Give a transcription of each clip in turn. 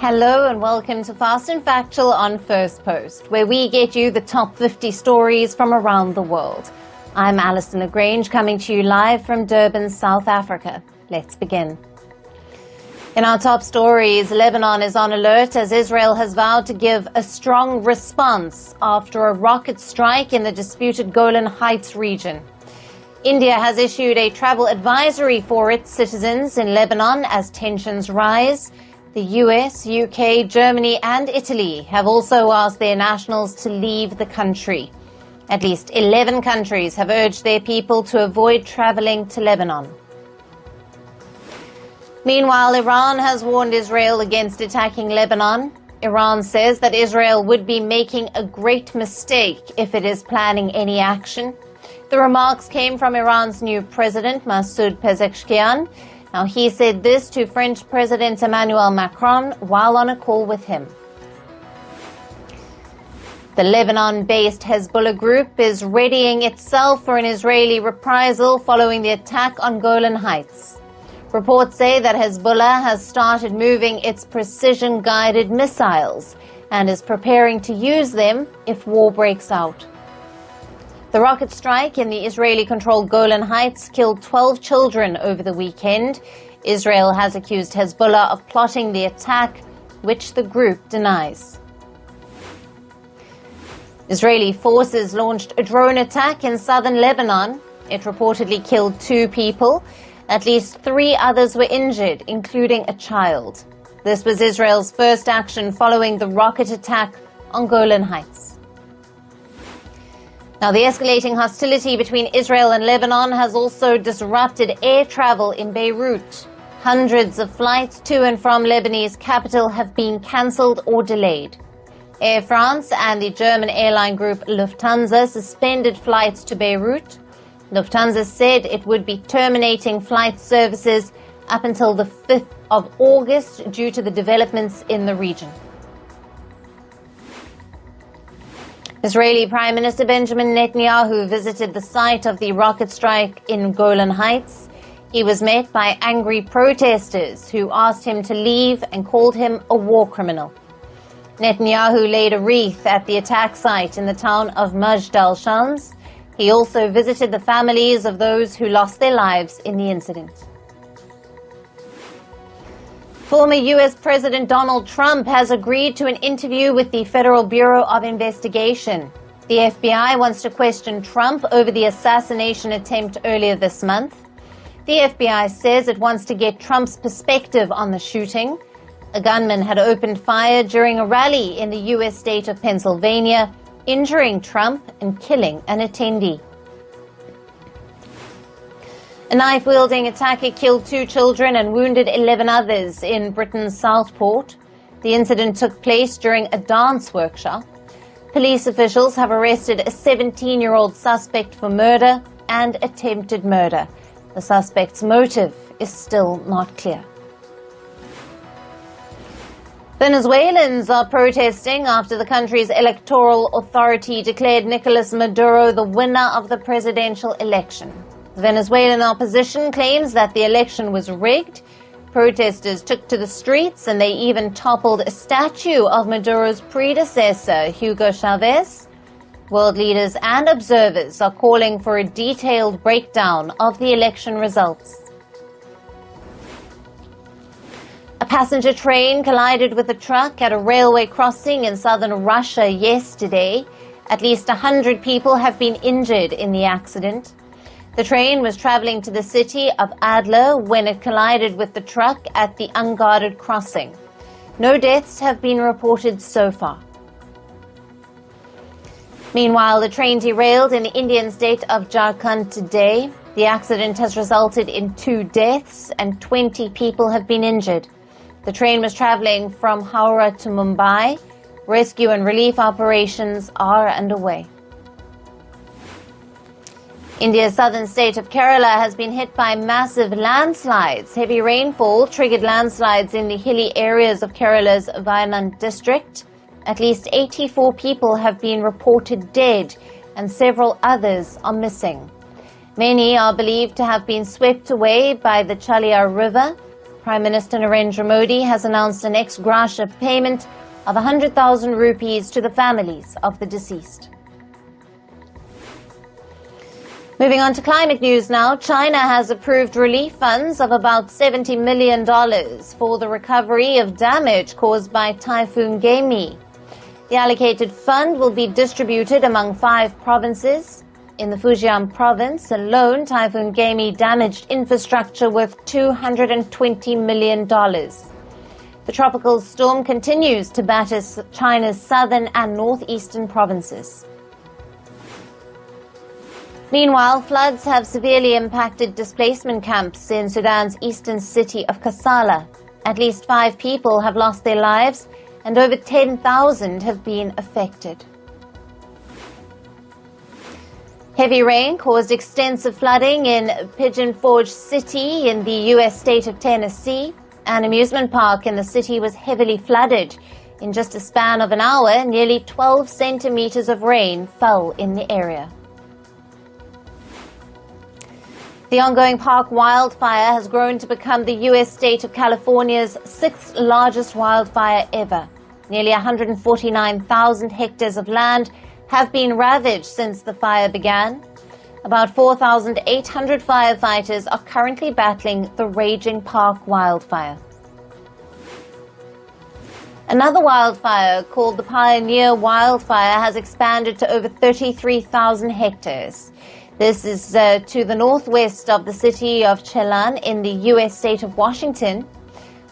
Hello and welcome to Fast and Factual on Firstpost, where we get you the top 50 stories from around the world. I'm Alison LaGrange, coming to you live from Durban, South Africa. Let's begin. In our top stories, Lebanon is on alert as Israel has vowed to give a strong response after a rocket strike in the disputed Golan Heights region. India has issued a travel advisory for its citizens in Lebanon as tensions rise. The US, UK, Germany and Italy have also asked their nationals to leave the country. At least 11 countries have urged their people to avoid traveling to Lebanon. Meanwhile, Iran has warned Israel against attacking Lebanon. Iran says that Israel would be making a great mistake if it is planning any action. The remarks came from Iran's new president, Masoud Pezeshkian. Now, he said this to French President Emmanuel Macron while on a call with him. The Lebanon-based Hezbollah group is readying itself for an Israeli reprisal following the attack on Golan Heights. Reports say that Hezbollah has started moving its precision-guided missiles and is preparing to use them if war breaks out. The rocket strike in the Israeli-controlled Golan Heights killed 12 children over the weekend. Israel has accused Hezbollah of plotting the attack, which the group denies. Israeli forces launched a drone attack in southern Lebanon. It reportedly killed 2 people. At least 3 others were injured, including a child. This was Israel's first action following the rocket attack on Golan Heights. Now, the escalating hostility between Israel and Lebanon has also disrupted air travel in Beirut. Hundreds of flights to and from Lebanese capital have been cancelled or delayed. Air France and the German airline group Lufthansa suspended flights to Beirut. Lufthansa said it would be terminating flight services up until the 5th of August due to the developments in the region. Israeli Prime Minister Benjamin Netanyahu visited the site of the rocket strike in Golan Heights. He was met by angry protesters who asked him to leave and called him a war criminal. Netanyahu laid a wreath at the attack site in the town of Majd al-Shams. He also visited the families of those who lost their lives in the incident. Former U.S. President Donald Trump has agreed to an interview with the Federal Bureau of Investigation. The FBI wants to question Trump over the assassination attempt earlier this month. The FBI says it wants to get Trump's perspective on the shooting. A gunman had opened fire during a rally in the U.S. state of Pennsylvania, injuring Trump and killing an attendee. A knife-wielding attacker killed 2 children and wounded 11 others in Britain's Southport. The incident took place during a dance workshop. Police officials have arrested a 17-year-old suspect for murder and attempted murder. The suspect's motive is still not clear. Venezuelans are protesting after the country's electoral authority declared Nicolas Maduro the winner of the presidential election. The Venezuelan opposition claims that the election was rigged. Protesters took to the streets and they even toppled a statue of Maduro's predecessor, Hugo Chavez. World leaders and observers are calling for a detailed breakdown of the election results. A passenger train collided with a truck at a railway crossing in southern Russia yesterday. At least 100 people have been injured in the accident. The train was traveling to the city of Adler when it collided with the truck at the unguarded crossing. No deaths have been reported so far. Meanwhile, the train derailed in the Indian state of Jharkhand today. The accident has resulted in 2 deaths and 20 people have been injured. The train was traveling from Howrah to Mumbai. Rescue and relief operations are underway. India's southern state of Kerala has been hit by massive landslides. Heavy rainfall triggered landslides in the hilly areas of Kerala's Wayanad district. At least 84 people have been reported dead and several others are missing. Many are believed to have been swept away by the Chaliyar River. Prime Minister Narendra Modi has announced an ex gratia payment of 100,000 rupees to the families of the deceased. Moving on to climate news now, China has approved relief funds of about $70 million for the recovery of damage caused by Typhoon Gemi. The allocated fund will be distributed among 5 provinces. In the Fujian province alone, Typhoon Gemi damaged infrastructure worth $220 million. The tropical storm continues to batter China's southern and northeastern provinces. Meanwhile, floods have severely impacted displacement camps in Sudan's eastern city of Kassala. At least 5 people have lost their lives and over 10,000 have been affected. Heavy rain caused extensive flooding in Pigeon Forge City in the U.S. state of Tennessee. An amusement park in the city was heavily flooded. In just a span of an hour, nearly 12 centimeters of rain fell in the area. The ongoing park wildfire has grown to become the U.S. state of California's 6th largest wildfire ever. Nearly 149,000 hectares of land have been ravaged since the fire began. About 4,800 firefighters are currently battling the raging park wildfire. Another wildfire called the Pioneer Wildfire has expanded to over 33,000 hectares. This is to the northwest of the city of Chelan in the U.S. state of Washington.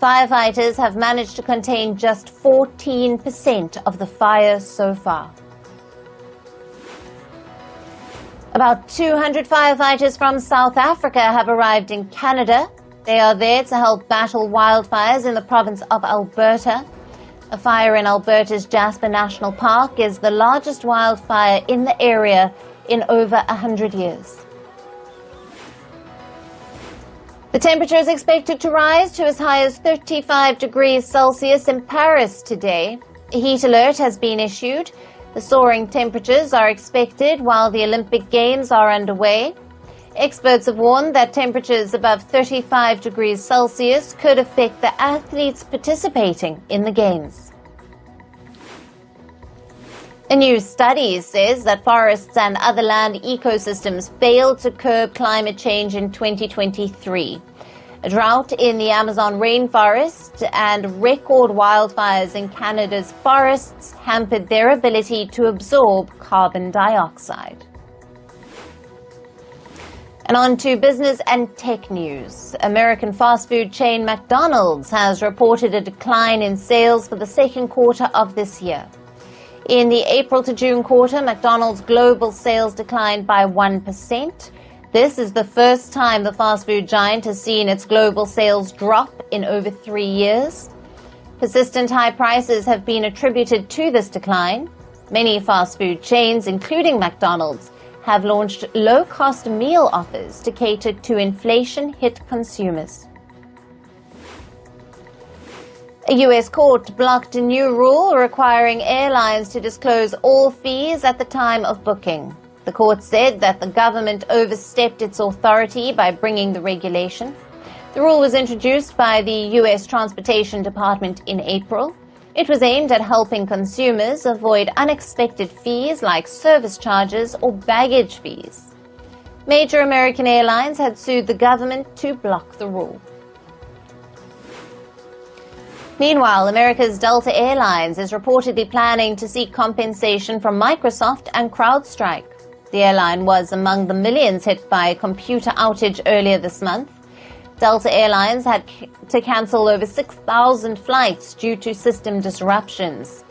Firefighters have managed to contain just 14% of the fire so far. About 200 firefighters from South Africa have arrived in Canada. They are there to help battle wildfires in the province of Alberta. A fire in Alberta's Jasper National Park is the largest wildfire in the area in over 100 years. The temperature is expected to rise to as high as 35 degrees Celsius in Paris today. A heat alert has been issued. The soaring temperatures are expected while the Olympic Games are underway. Experts have warned that temperatures above 35 degrees Celsius could affect the athletes participating in the Games. A new study says that forests and other land ecosystems failed to curb climate change in 2023. A drought in the Amazon rainforest and record wildfires in Canada's forests hampered their ability to absorb carbon dioxide. And on to business and tech news. American fast food chain McDonald's has reported a decline in sales for the second quarter of this year. In the April to June quarter, McDonald's global sales declined by 1%. This is the first time the fast food giant has seen its global sales drop in over 3 years. Persistent high prices have been attributed to this decline. Many fast food chains, including McDonald's, have launched low-cost meal offers to cater to inflation-hit consumers. A U.S. court blocked a new rule requiring airlines to disclose all fees at the time of booking. The court said that the government overstepped its authority by bringing the regulation. The rule was introduced by the U.S. Transportation Department in April. It was aimed at helping consumers avoid unexpected fees like service charges or baggage fees. Major American airlines had sued the government to block the rule. Meanwhile, America's Delta Airlines is reportedly planning to seek compensation from Microsoft and CrowdStrike. The airline was among the millions hit by a computer outage earlier this month. Delta Airlines had to cancel over 6,000 flights due to system disruptions.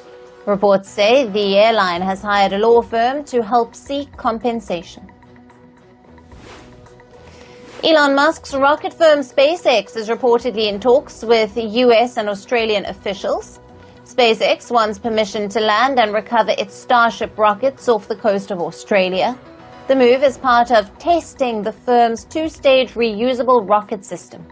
Reports say the airline has hired a law firm to help seek compensation. Elon Musk's rocket firm SpaceX is reportedly in talks with US and Australian officials. SpaceX wants permission to land and recover its Starship rockets off the coast of Australia. The move is part of testing the firm's 2-stage reusable rocket system.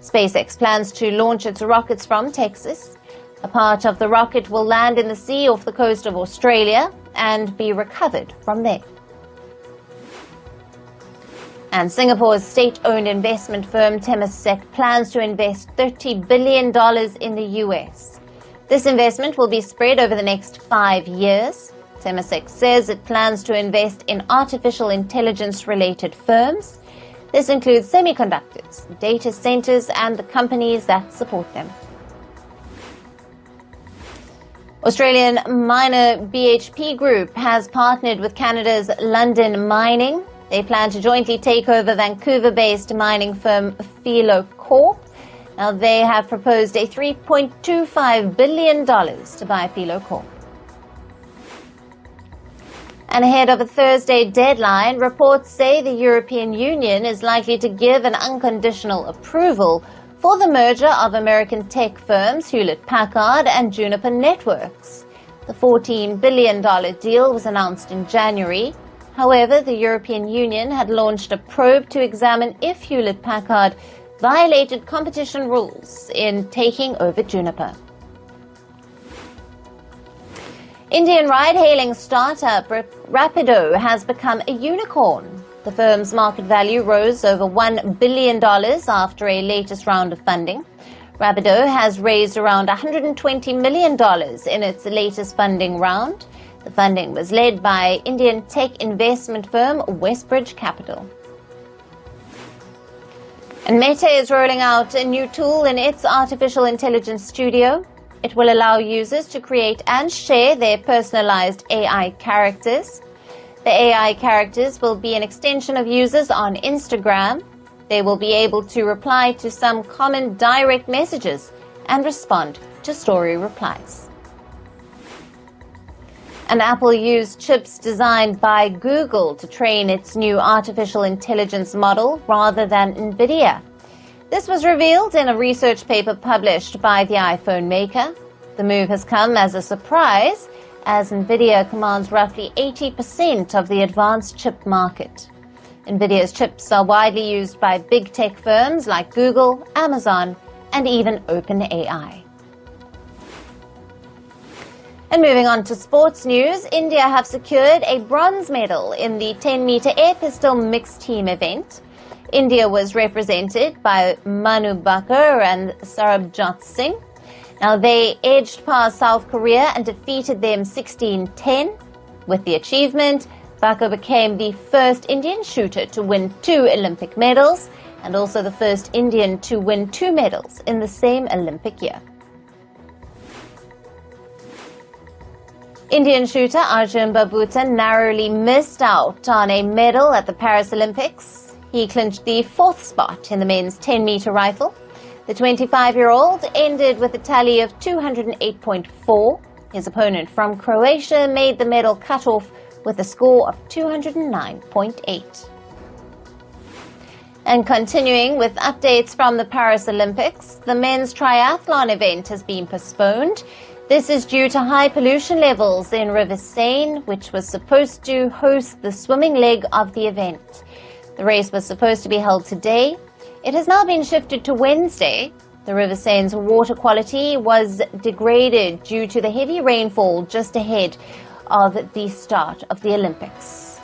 SpaceX plans to launch its rockets from Texas. A part of the rocket will land in the sea off the coast of Australia and be recovered from there. And Singapore's state-owned investment firm Temasek plans to invest $30 billion in the US. This investment will be spread over the next 5 years. Temasek says it plans to invest in artificial intelligence-related firms. This includes semiconductors, data centers, and the companies that support them. Australian miner BHP Group has partnered with Canada's London Mining. They plan to jointly take over Vancouver-based mining firm Filo Corp. Now, they have proposed a $3.25 billion to buy Filo Corp. And ahead of a Thursday deadline, reports say the European Union is likely to give an unconditional approval for the merger of American tech firms Hewlett-Packard and Juniper Networks. The $14 billion deal was announced in January. However, the European Union had launched a probe to examine if Hewlett-Packard violated competition rules in taking over Juniper. Indian ride-hailing startup Rapido has become a unicorn. The firm's market value rose over $1 billion after a latest round of funding. Rapido has raised around $120 million in its latest funding round. The funding was led by Indian tech investment firm Westbridge Capital. And Meta is rolling out a new tool in its artificial intelligence studio. It will allow users to create and share their personalized AI characters. The AI characters will be an extension of users on Instagram. They will be able to reply to some common direct messages and respond to story replies. And Apple used chips designed by Google to train its new artificial intelligence model rather than NVIDIA. This was revealed in a research paper published by the iPhone maker. The move has come as a surprise, as NVIDIA commands roughly 80% of the advanced chip market. NVIDIA's chips are widely used by big tech firms like Google, Amazon, and even OpenAI. And moving on to sports news, India have secured a bronze medal in the 10-meter air pistol mixed team event. India was represented by Manu, Bhaker and Sarabjot Singh. Now, they edged past South Korea and defeated them 16-10. With the achievement, Bhaker became the first Indian shooter to win 2 Olympic medals and also the first Indian to win 2 medals in the same Olympic year. Indian shooter Arjun Babuta narrowly missed out on a medal at the Paris Olympics. He clinched the 4th spot in the men's 10-meter rifle. The 25-year-old ended with a tally of 208.4. His opponent from Croatia made the medal cutoff with a score of 209.8. And continuing with updates from the Paris Olympics, the men's triathlon event has been postponed. This is due to high pollution levels in River Seine, which was supposed to host the swimming leg of the event. The race was supposed to be held today. It has now been shifted to Wednesday. The River Seine's water quality was degraded due to the heavy rainfall just ahead of the start of the Olympics.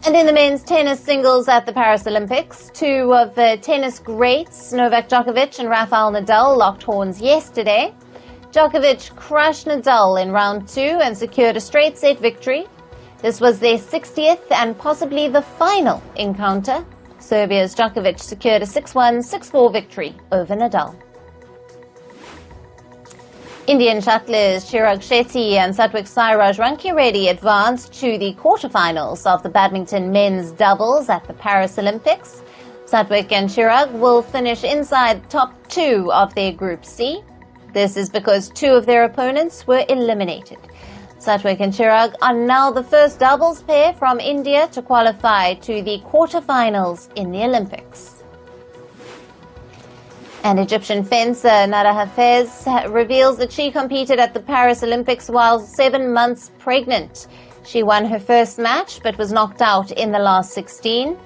And in the men's tennis singles at the Paris Olympics, 2 of the tennis greats, Novak Djokovic and Rafael Nadal, locked horns yesterday. Djokovic crushed Nadal in round 2 and secured a straight-set victory. This was their 60th and possibly the final encounter. Serbia's Djokovic secured a 6-1, 6-4 victory over Nadal. Indian shuttlers Chirag Shetty and Satwik Sairaj Rankireddy advanced to the quarterfinals of the badminton men's doubles at the Paris Olympics. Satwik and Chirag will finish inside the top 2 of their Group C. This is because 2 of their opponents were eliminated. Satwik and Chirag are now the first doubles pair from India to qualify to the quarterfinals in the Olympics. And Egyptian fencer Nada Hafez reveals that she competed at the Paris Olympics while 7 months pregnant. She won her first match but was knocked out in the last 16.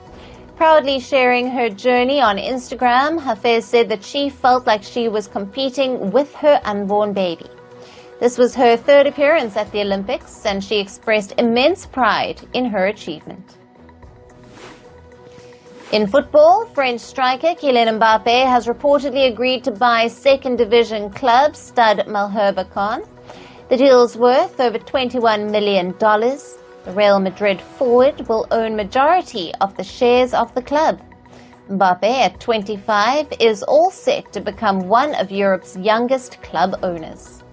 Proudly sharing her journey on Instagram, Hafez said that she felt like she was competing with her unborn baby. This was her 3rd appearance at the Olympics, and she expressed immense pride in her achievement. In football, French striker Kylian Mbappe has reportedly agreed to buy second division club stud Malherbe Khan. The deal's worth over $21 million. The Real Madrid forward will own majority of the shares of the club. Mbappe, at 25, is all set to become one of Europe's youngest club owners.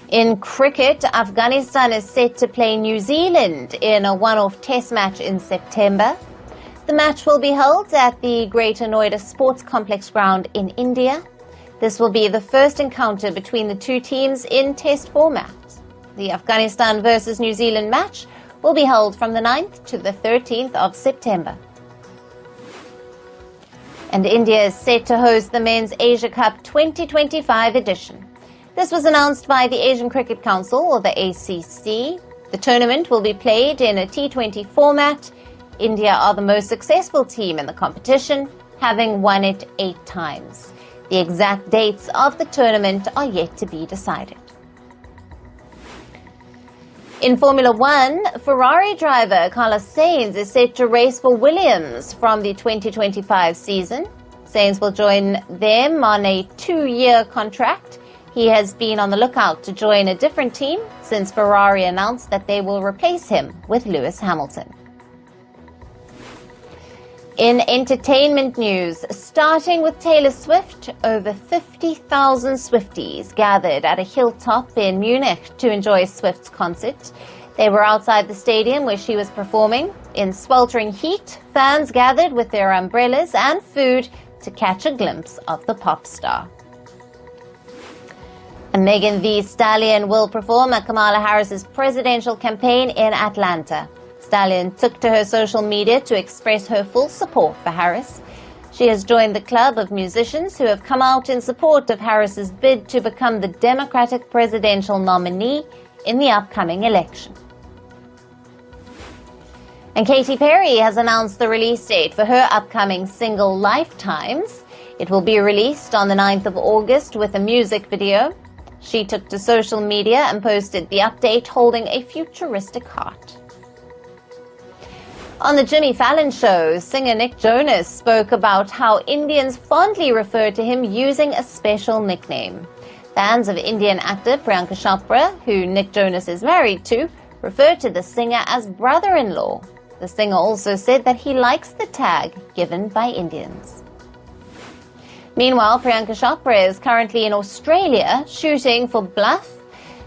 In cricket, Afghanistan is set to play New Zealand in a one-off test match in September. The match will be held at the Greater Noida Sports Complex ground in India. This will be the first encounter between the two teams in test format. The Afghanistan versus New Zealand match will be held from the 9th to the 13th of September. And India is set to host the Men's Asia Cup 2025 edition. This was announced by the Asian Cricket Council, or the ACC. The tournament will be played in a T20 format. India are the most successful team in the competition, having won it 8 times. The exact dates of the tournament are yet to be decided. In Formula One, Ferrari driver Carlos Sainz is set to race for Williams from the 2025 season. Sainz will join them on a 2-year contract. He has been on the lookout to join a different team since Ferrari announced that they will replace him with Lewis Hamilton. In entertainment news, starting with Taylor Swift, over 50,000 Swifties gathered at a hilltop in Munich to enjoy Swift's concert. They were outside the stadium where she was performing. In sweltering heat, fans gathered with their umbrellas and food to catch a glimpse of the pop star. And Megan Thee Stallion will perform at Kamala Harris's presidential campaign in Atlanta. Stallion took to her social media to express her full support for Harris. She has joined the club of musicians who have come out in support of Harris's bid to become the Democratic presidential nominee in the upcoming election. And Katy Perry has announced the release date for her upcoming single Lifetimes. It will be released on the 9th of August with a music video. She took to social media and posted the update holding a futuristic heart. On the Jimmy Fallon show, singer Nick Jonas spoke about how Indians fondly refer to him using a special nickname. Fans of Indian actor Priyanka Chopra, who Nick Jonas is married to, refer to the singer as brother-in-law. The singer also said that he likes the tag given by Indians. Meanwhile, Priyanka Chopra is currently in Australia shooting for Bluff.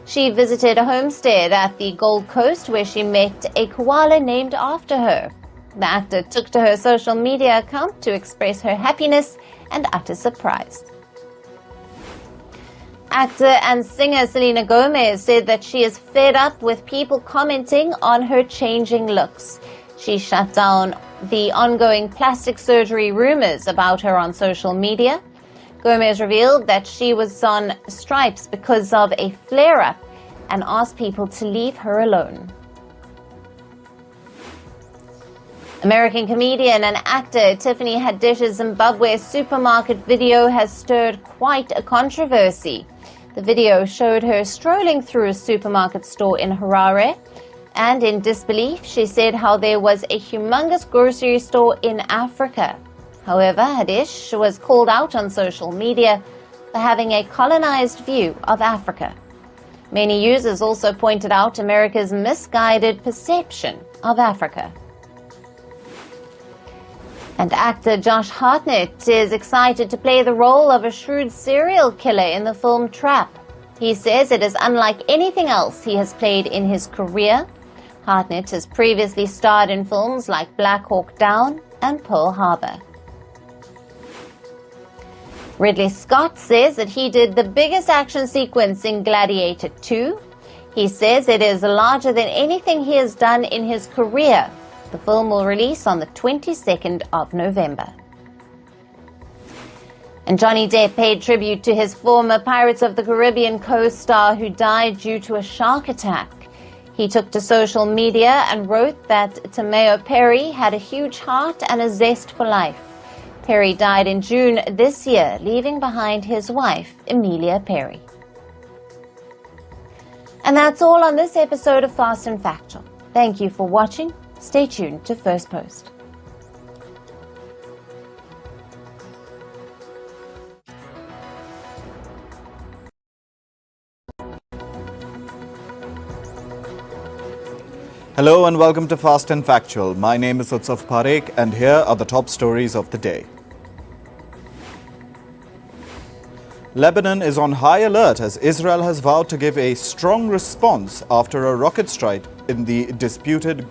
She visited a homestead at the Gold Coast where she met a koala named after her. The actor took to her social media account to express her happiness and utter surprise. Actor and singer Selena Gomez said that she is fed up with people commenting on her changing looks. She shut down the ongoing plastic surgery rumors about her on social media. Gomez revealed that she was on stripes because of a flare-up and asked people to leave her alone. American comedian and actor Tiffany Haddish's Zimbabwe supermarket video has stirred quite a controversy. The video showed her strolling through a supermarket store in Harare, and in disbelief, she said how there was a humongous grocery store in Africa. However, Haddish was called out on social media for having a colonized view of Africa. Many users also pointed out America's misguided perception of Africa. And actor Josh Hartnett is excited to play the role of a shrewd serial killer in the film Trap. He says it is unlike anything else he has played in his career. Hartnett has previously starred in films like Black Hawk Down and Pearl Harbor. Ridley Scott says that he did the biggest action sequence in Gladiator 2. He says it is larger than anything he has done in his career. The film will release on the 22nd of November. And Johnny Depp paid tribute to his former Pirates of the Caribbean co-star who died due to a shark attack. He took to social media and wrote that Tameo Perry had a huge heart and a zest for life. Perry died in June this year, leaving behind his wife, Emilia Perry. And that's all on this episode of Fast and Factual. Thank you for watching. Stay tuned to Firstpost. Hello and welcome to Fast and Factual. My name is Parekh and here are the top stories of the day. Lebanon is on high alert as Israel has vowed to give a strong response after a rocket strike in the disputed